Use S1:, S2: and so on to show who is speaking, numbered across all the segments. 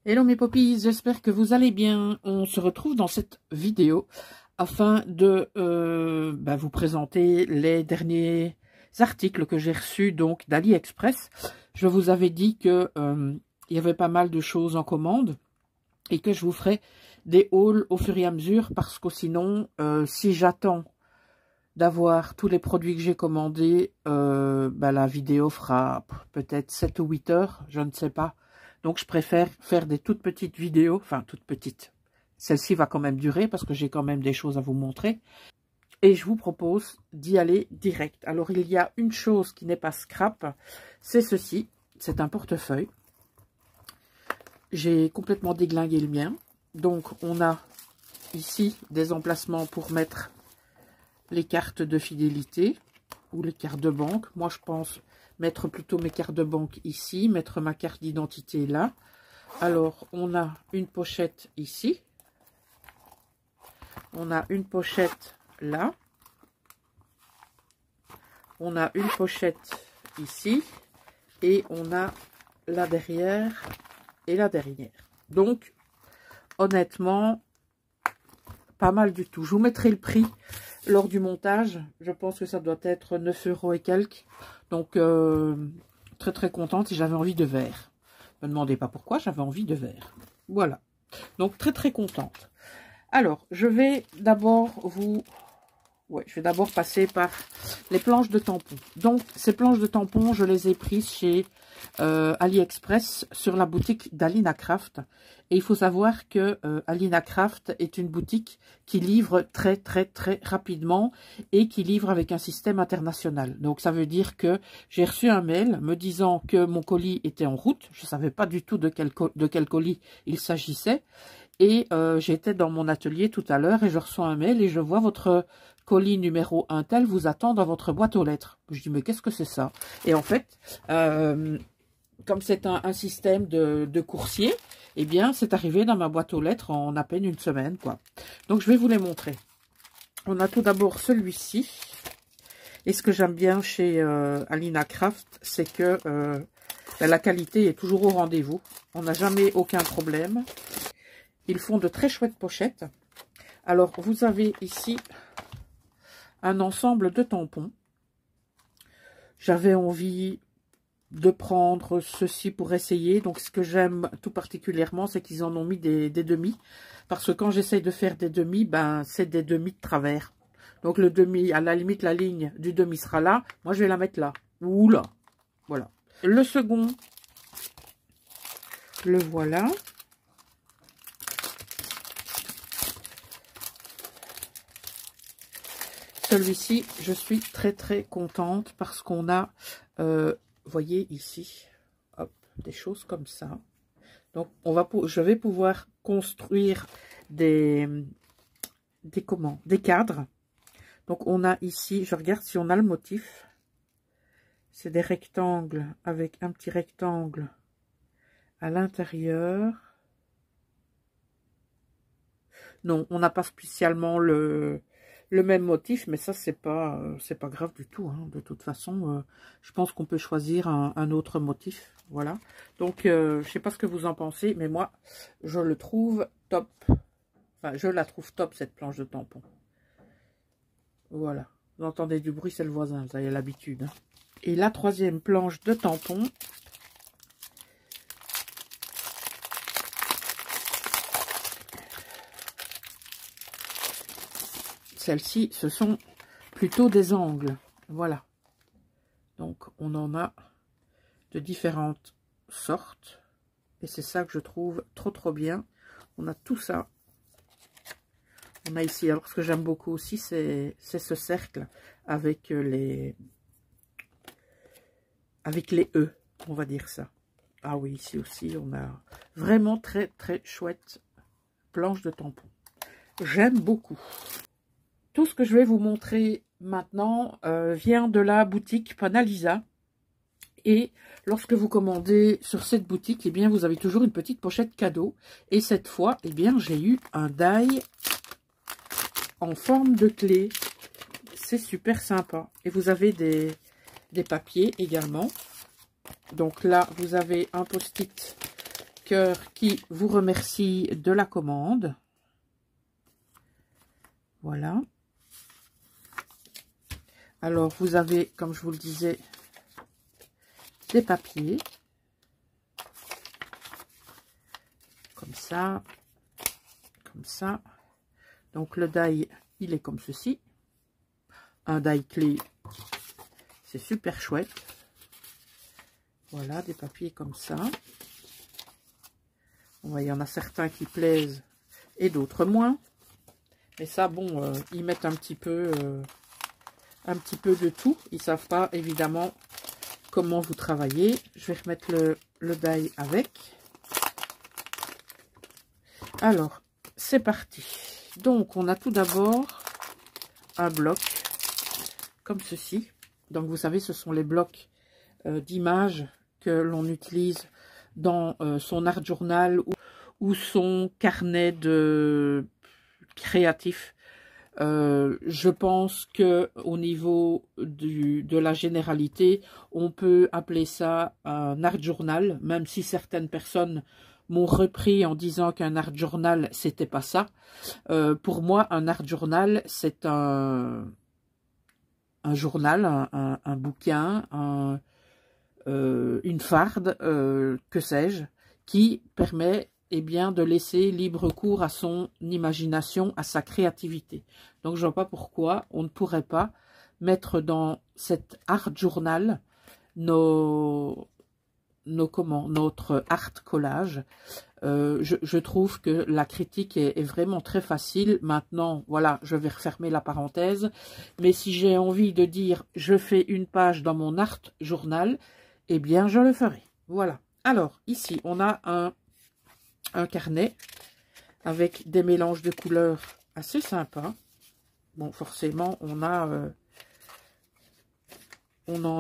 S1: Hello mes poppies, j'espère que vous allez bien. On se retrouve dans cette vidéo afin de vous présenter les derniers articles que j'ai reçus donc d'AliExpress. Je vous avais dit que il y avait pas mal de choses en commande et que je vous ferai des hauls au fur et à mesure parce que sinon, si j'attends d'avoir tous les produits que j'ai commandés, la vidéo fera peut-être 7 ou 8 heures, je ne sais pas. Donc, je préfère faire des toutes petites vidéos, enfin, toutes petites. Celle-ci va quand même durer parce que j'ai quand même des choses à vous montrer. Et je vous propose d'y aller direct. Alors, il y a une chose qui n'est pas scrap, c'est ceci. C'est un portefeuille. J'ai complètement déglingué le mien. Donc, on a ici des emplacements pour mettre les cartes de fidélité ou les cartes de banque. Moi, je pense mettre plutôt mes cartes de banque ici, mettre ma carte d'identité là. Alors, on a une pochette ici. On a une pochette là. On a une pochette ici. Et on a la derrière et la dernière. Donc, honnêtement, pas mal du tout. Je vous mettrai le prix lors du montage. Je pense que ça doit être 9 € et quelques. Donc, très très contente. Et j'avais envie de verre. Ne me demandez pas pourquoi, j'avais envie de verre. Voilà. Donc, très très contente. Alors, je vais d'abord passer par les planches de tampons. Donc, ces planches de tampons, je les ai prises chez AliExpress sur la boutique d'Alina Craft. Et il faut savoir que Alina Craft est une boutique qui livre très très très rapidement et qui livre avec un système international. Donc, ça veut dire que j'ai reçu un mail me disant que mon colis était en route. Je ne savais pas du tout de quel colis il s'agissait. Et j'étais dans mon atelier tout à l'heure et je reçois un mail et je vois votre colis numéro 1 tel vous attend dans votre boîte aux lettres. Je dis mais qu'est-ce que c'est ça? Et en fait, comme c'est un système de coursier, eh bien c'est arrivé dans ma boîte aux lettres en à peine une semaine, quoi. Donc je vais vous les montrer. On a tout d'abord celui-ci. Et ce que j'aime bien chez Alina Craft, c'est que la qualité est toujours au rendez-vous. On n'a jamais aucun problème. Ils font de très chouettes pochettes. Alors, vous avez ici un ensemble de tampons. J'avais envie de prendre ceci pour essayer. Donc, ce que j'aime tout particulièrement, c'est qu'ils en ont mis des demi. Parce que quand j'essaye de faire des demi, c'est des demi de travers. Donc, le demi, à la limite, la ligne du demi sera là. Moi, je vais la mettre là. Ou là. Voilà. Le second, le voilà. Celui-ci, je suis très très contente parce qu'on a, voyez ici, hop, des choses comme ça. Donc, je vais pouvoir construire des cadres. Donc, on a ici, je regarde si on a le motif. C'est des rectangles avec un petit rectangle à l'intérieur. Non, on n'a pas spécialement le même motif, mais ça, c'est pas grave du tout. Hein. De toute façon, je pense qu'on peut choisir un autre motif. Voilà. Donc, je sais pas ce que vous en pensez, mais moi, je le trouve top. Enfin, je la trouve top, cette planche de tampon. Voilà. Vous entendez du bruit, c'est le voisin, vous avez l'habitude. Hein. Et la troisième planche de tampon. Celles-ci, ce sont plutôt des angles. Voilà. Donc, on en a de différentes sortes. Et c'est ça que je trouve trop, trop bien. On a tout ça. On a ici, alors ce que j'aime beaucoup aussi, c'est ce cercle avec les E, on va dire ça. Ah oui, ici aussi, on a vraiment très, très chouette planche de tampon. J'aime beaucoup. Tout ce que je vais vous montrer maintenant vient de la boutique Panalisa. Et lorsque vous commandez sur cette boutique, eh bien, vous avez toujours une petite pochette cadeau. Et cette fois, eh bien, j'ai eu un die en forme de clé. C'est super sympa. Et vous avez des papiers également. Donc là, vous avez un post-it cœur qui vous remercie de la commande. Voilà. Alors, vous avez, comme je vous le disais, des papiers. Comme ça. Comme ça. Donc, le die, il est comme ceci. Un die clé, c'est super chouette. Voilà, des papiers comme ça. Bon, il y en a certains qui plaisent et d'autres moins. Mais ça, bon, ils mettent un petit peu de tout. Ils savent pas, évidemment, comment vous travaillez. Je vais remettre le die avec. Alors, c'est parti. Donc, on a tout d'abord un bloc comme ceci. Donc, vous savez, ce sont les blocs d'images que l'on utilise dans son art journal ou son carnet de créatif. Je pense que au niveau de la généralité, on peut appeler ça un art journal, même si certaines personnes m'ont repris en disant qu'un art journal, c'était pas ça. Pour moi, un art journal, c'est un journal, un bouquin, une farde, que sais-je, qui permet bien de laisser libre cours à son imagination, à sa créativité. Donc je ne vois pas pourquoi on ne pourrait pas mettre dans cet art journal notre art collage. Je trouve que la critique est vraiment très facile. Maintenant, voilà, je vais refermer la parenthèse. Mais si j'ai envie de dire je fais une page dans mon art journal, eh bien, je le ferai. Voilà. Alors, ici, on a un carnet avec des mélanges de couleurs assez sympas. Bon, forcément, on en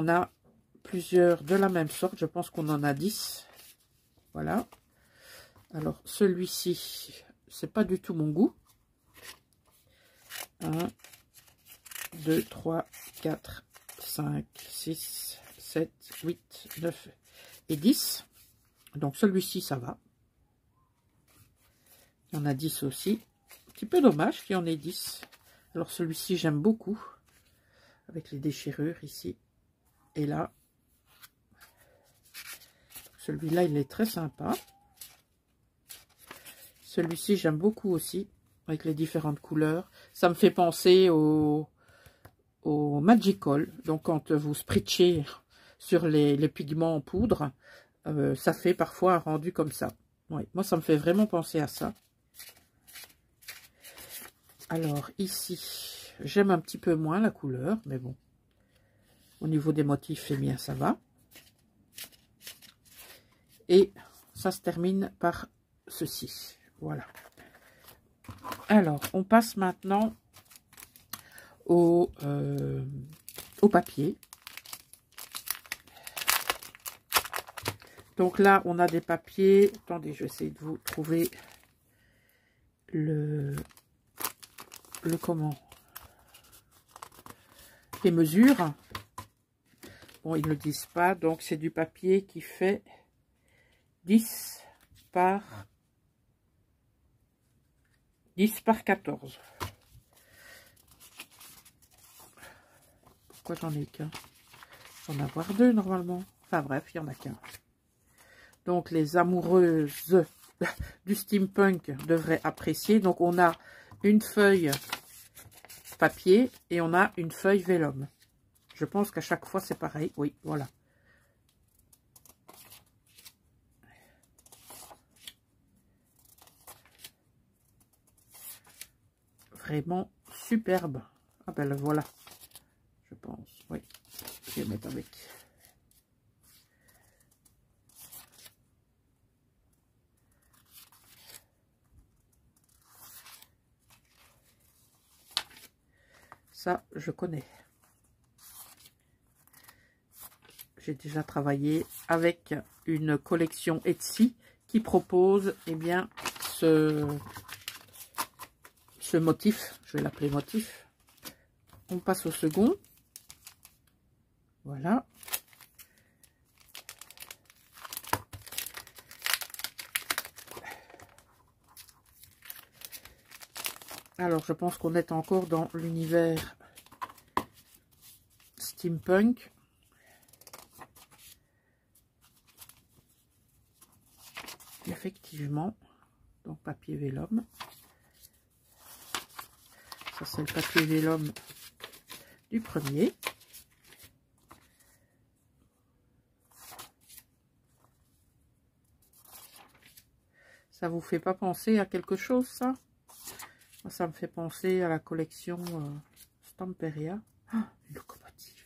S1: a plusieurs de la même sorte. Je pense qu'on en a 10. Voilà. Alors, celui-ci, c'est pas du tout mon goût. 1, 2, 3, 4, 5, 6, 7, 8, 9 et 10. Donc, celui-ci, ça va. Il y en a 10 aussi. Un petit peu dommage qu'il y en ait 10. Alors, celui-ci, j'aime beaucoup. Avec les déchirures ici et là. Celui-là, il est très sympa. Celui-ci, j'aime beaucoup aussi, avec les différentes couleurs. Ça me fait penser au Magical. Donc, quand vous spritchez sur les pigments en poudre, ça fait parfois un rendu comme ça. Oui, moi, ça me fait vraiment penser à ça. Alors, ici, j'aime un petit peu moins la couleur, mais bon. Au niveau des motifs, eh bien, ça va. Et ça se termine par ceci. Voilà. Alors, on passe maintenant au papier. Donc là, on a des papiers. Attendez, je vais essayer de vous trouver les mesures. Bon, ils ne le disent pas. Donc, c'est du papier qui fait 10 par 14. Pourquoi j'en ai qu'un? J'en ai avoir 2 normalement. Enfin bref, il n'y en a qu'un. Donc les amoureuses du steampunk devraient apprécier. Donc on a une feuille papier et on a une feuille vélum. Je pense qu'à chaque fois c'est pareil. Oui, voilà. Vraiment superbe. Ah ben le voilà. Je pense. Oui. Je vais mettre avec. Ça, je connais. J'ai déjà travaillé avec une collection Etsy qui propose, eh bien, ce motif. Je vais l'appeler motif. On passe au second. Voilà. Alors, je pense qu'on est encore dans l'univers steampunk. Effectivement, donc papier vélum. Ça, c'est le papier vélum du premier. Ça vous fait pas penser à quelque chose, ça? Moi, ça me fait penser à la collection Stamperia. Ah, une locomotive.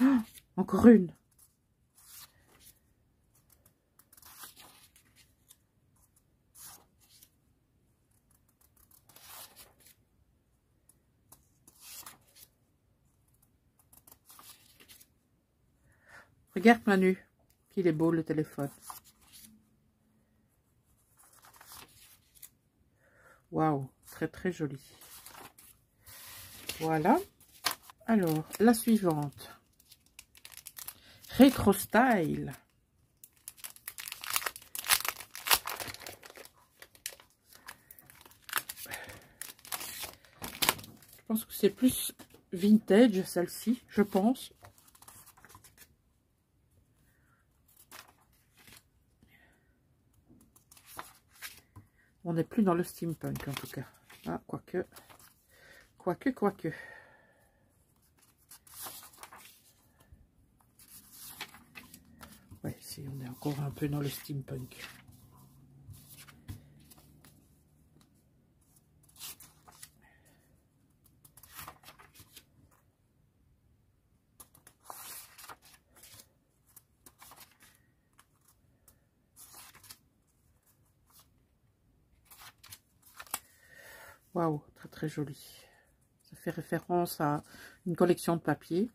S1: Ah, encore une. Regarde Manu, qu'il est beau le téléphone. Waouh, très très joli. Voilà. Alors, la suivante. Rétro Style. Je pense que c'est plus vintage, celle-ci, je pense. On n'est plus dans le steampunk, en tout cas. Ah, quoique. Quoique. Ouais, si, on est encore un peu dans le steampunk. Waouh, très très joli. Ça fait référence à une collection de papier.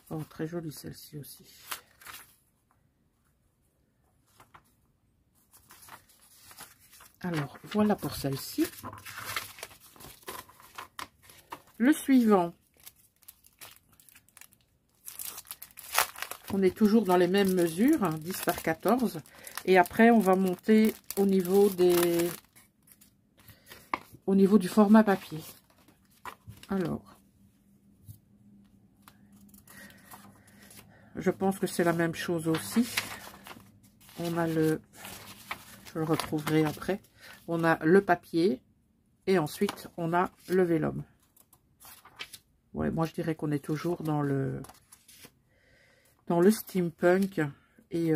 S1: Oh, très jolie celle-ci aussi. Alors, voilà pour celle-ci. Le suivant. On est toujours dans les mêmes mesures, hein, 10 par 14. Et après, on va monter au niveau du format papier. Alors, je pense que c'est la même chose aussi. On a je le retrouverai après. On a le papier et ensuite on a le vélum. Ouais, moi je dirais qu'on est toujours dans le steampunk et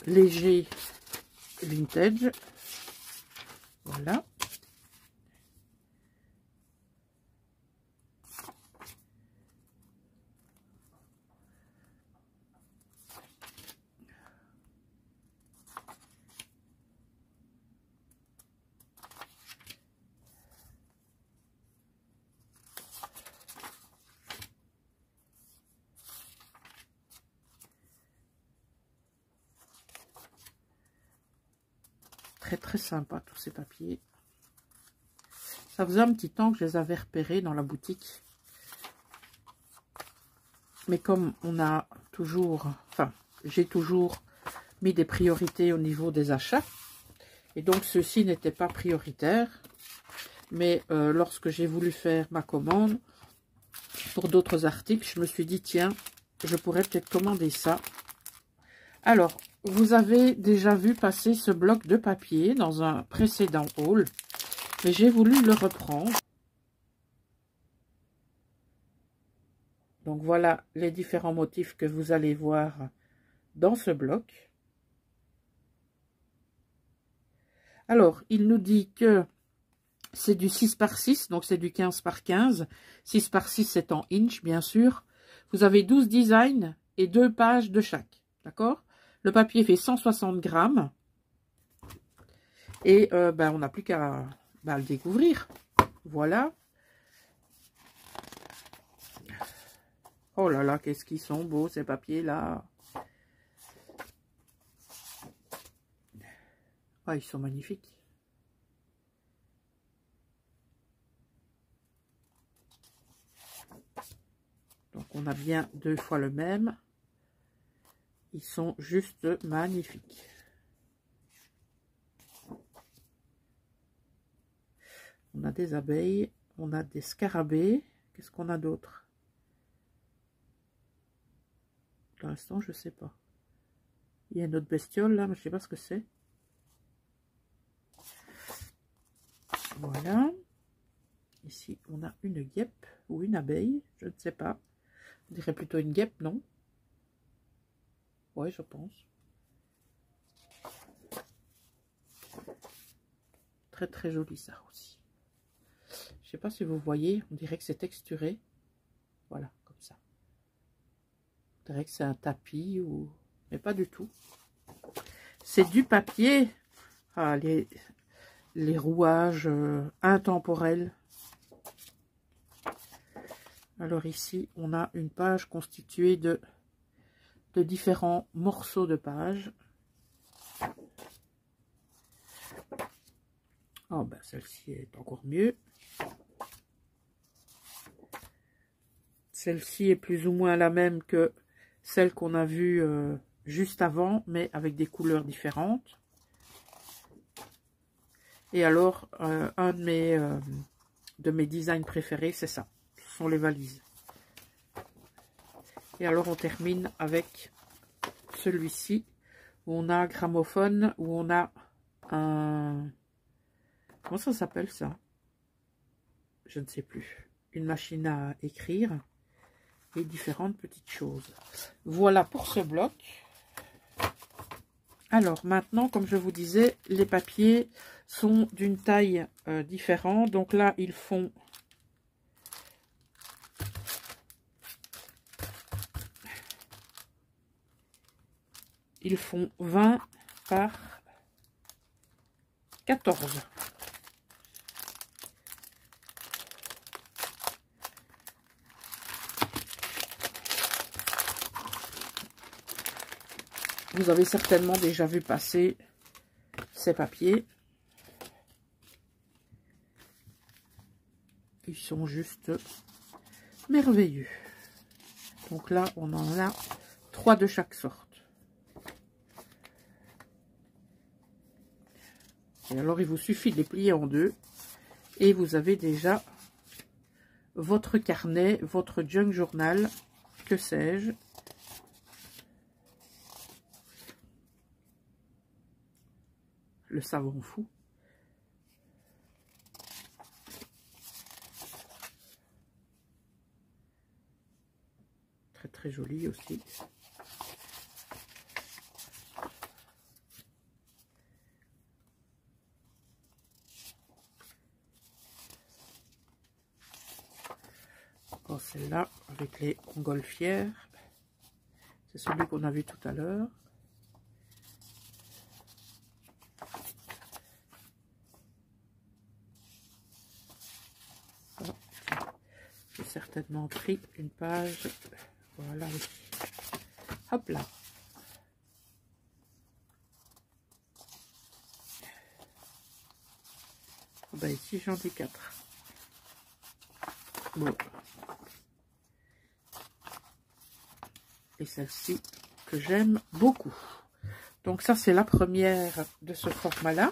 S1: léger vintage. Voilà. Très sympa tous ces papiers. Ça faisait un petit temps que je les avais repérés dans la boutique. Mais comme on a toujours, enfin, j'ai toujours mis des priorités au niveau des achats. Et donc ceux-ci n'étaient pas prioritaires. Mais lorsque j'ai voulu faire ma commande pour d'autres articles, je me suis dit, tiens, je pourrais peut-être commander ça. Alors, vous avez déjà vu passer ce bloc de papier dans un précédent haul, mais j'ai voulu le reprendre. Donc voilà les différents motifs que vous allez voir dans ce bloc. Alors, il nous dit que c'est du 6 par 6, donc c'est du 15 par 15. 6 par 6, c'est en inch, bien sûr. Vous avez 12 designs et 2 pages de chaque, d'accord? Le papier fait 160 grammes. Et on n'a plus qu'à le découvrir. Voilà. Oh là là, qu'est-ce qu'ils sont beaux ces papiers-là. Ah, ils sont magnifiques. Donc, on a bien 2 fois le même. Ils sont juste magnifiques. On a des abeilles, on a des scarabées. Qu'est-ce qu'on a d'autre? Pour l'instant, je ne sais pas. Il y a une autre bestiole là, mais je ne sais pas ce que c'est. Voilà. Ici, on a une guêpe ou une abeille, je ne sais pas. On dirait plutôt une guêpe, non? Oui, je pense. Très très joli ça aussi. Je sais pas si vous voyez, on dirait que c'est texturé. Voilà, comme ça. On dirait que c'est un tapis ou... mais pas du tout. C'est du papier. Ah, les rouages intemporels. Alors ici, on a une page constituée de différents morceaux de page. Oh, ben celle-ci est encore mieux. Celle-ci est plus ou moins la même que celle qu'on a vue juste avant, mais avec des couleurs différentes. Et alors, un de mes designs préférés, c'est ça. Ce sont les valises. Et alors, on termine avec celui-ci, où on a un gramophone, où on a un... Comment ça s'appelle ça? Je ne sais plus. Une machine à écrire et différentes petites choses. Voilà pour ce bloc. Alors maintenant, comme je vous disais, les papiers sont d'une taille différente. Donc là, ils font 20 par 14. Vous avez certainement déjà vu passer ces papiers. Ils sont juste merveilleux. Donc là, on en a 3 de chaque sorte. Et alors, il vous suffit de les plier en 2. Et vous avez déjà votre carnet, votre junk journal, que sais-je. Le savon fou. Très très joli aussi. Encore celle-là avec les montgolfières. C'est celui qu'on a vu tout à l'heure. J'ai certainement pris une page. Voilà. Hop là. Oh ben ici j'en ai 4. Bon. Et celle-ci que j'aime beaucoup. Donc ça c'est la première de ce format-là.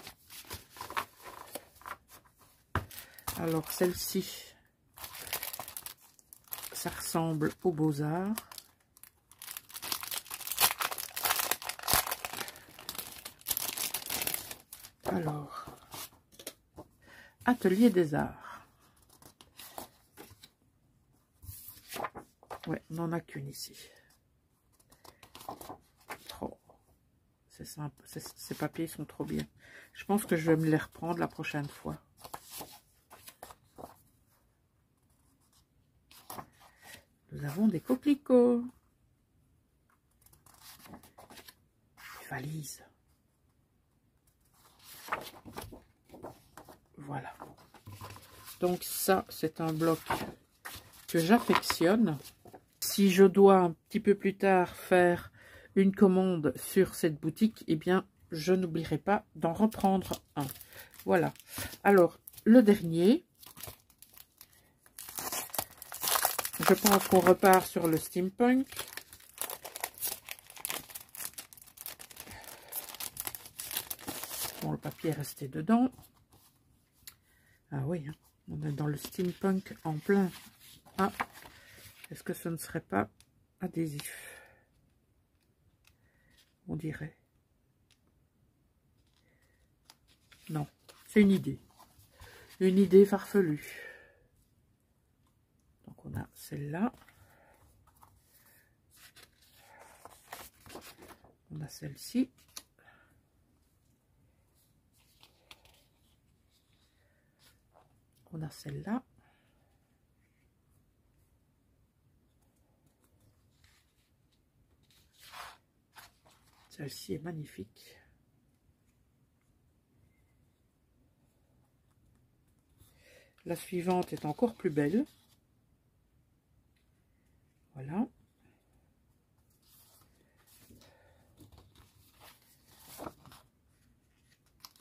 S1: Alors celle-ci, ça ressemble aux Beaux-Arts. Alors, Atelier des Arts. Ouais, on n'en a qu'une ici. Trop. C'est simple. Ces papiers sont trop bien. Je pense que je vais me les reprendre la prochaine fois. Nous avons des coquelicots. Des valises. Voilà. Donc ça, c'est un bloc que j'affectionne. Si je dois un petit peu plus tard faire une commande sur cette boutique, eh bien, je n'oublierai pas d'en reprendre un. Voilà. Alors, le dernier. Je pense qu'on repart sur le steampunk. Bon, le papier est resté dedans. Ah oui, hein, on est dans le steampunk en plein. Ah, est-ce que ce ne serait pas adhésif? On dirait. Non, c'est une idée. Une idée farfelue. Donc on a celle-là. On a celle-ci. On a celle-là. Celle-ci est magnifique. La suivante est encore plus belle. Voilà.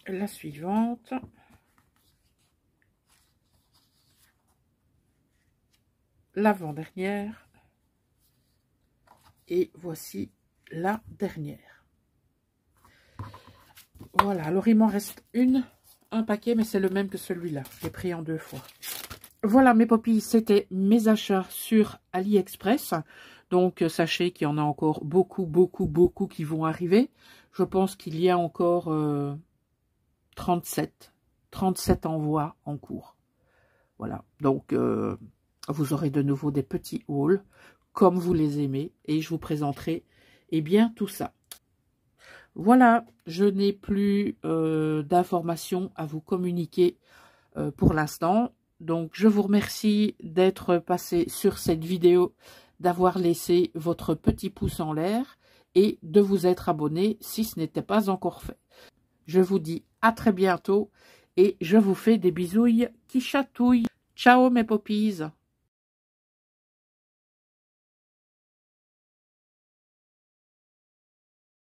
S1: La suivante. L'avant-dernière. Et voici la dernière. Voilà, alors il m'en reste un paquet, mais c'est le même que celui-là. J'ai pris en 2 fois. Voilà mes poppies, c'était mes achats sur AliExpress. Donc sachez qu'il y en a encore beaucoup qui vont arriver. Je pense qu'il y a encore 37 envois en cours. Voilà, donc vous aurez de nouveau des petits hauls comme vous les aimez et je vous présenterai bien tout ça. Voilà, je n'ai plus d'informations à vous communiquer pour l'instant. Donc, je vous remercie d'être passé sur cette vidéo, d'avoir laissé votre petit pouce en l'air et de vous être abonné si ce n'était pas encore fait. Je vous dis à très bientôt et je vous fais des bisouilles qui chatouillent. Ciao mes poppies!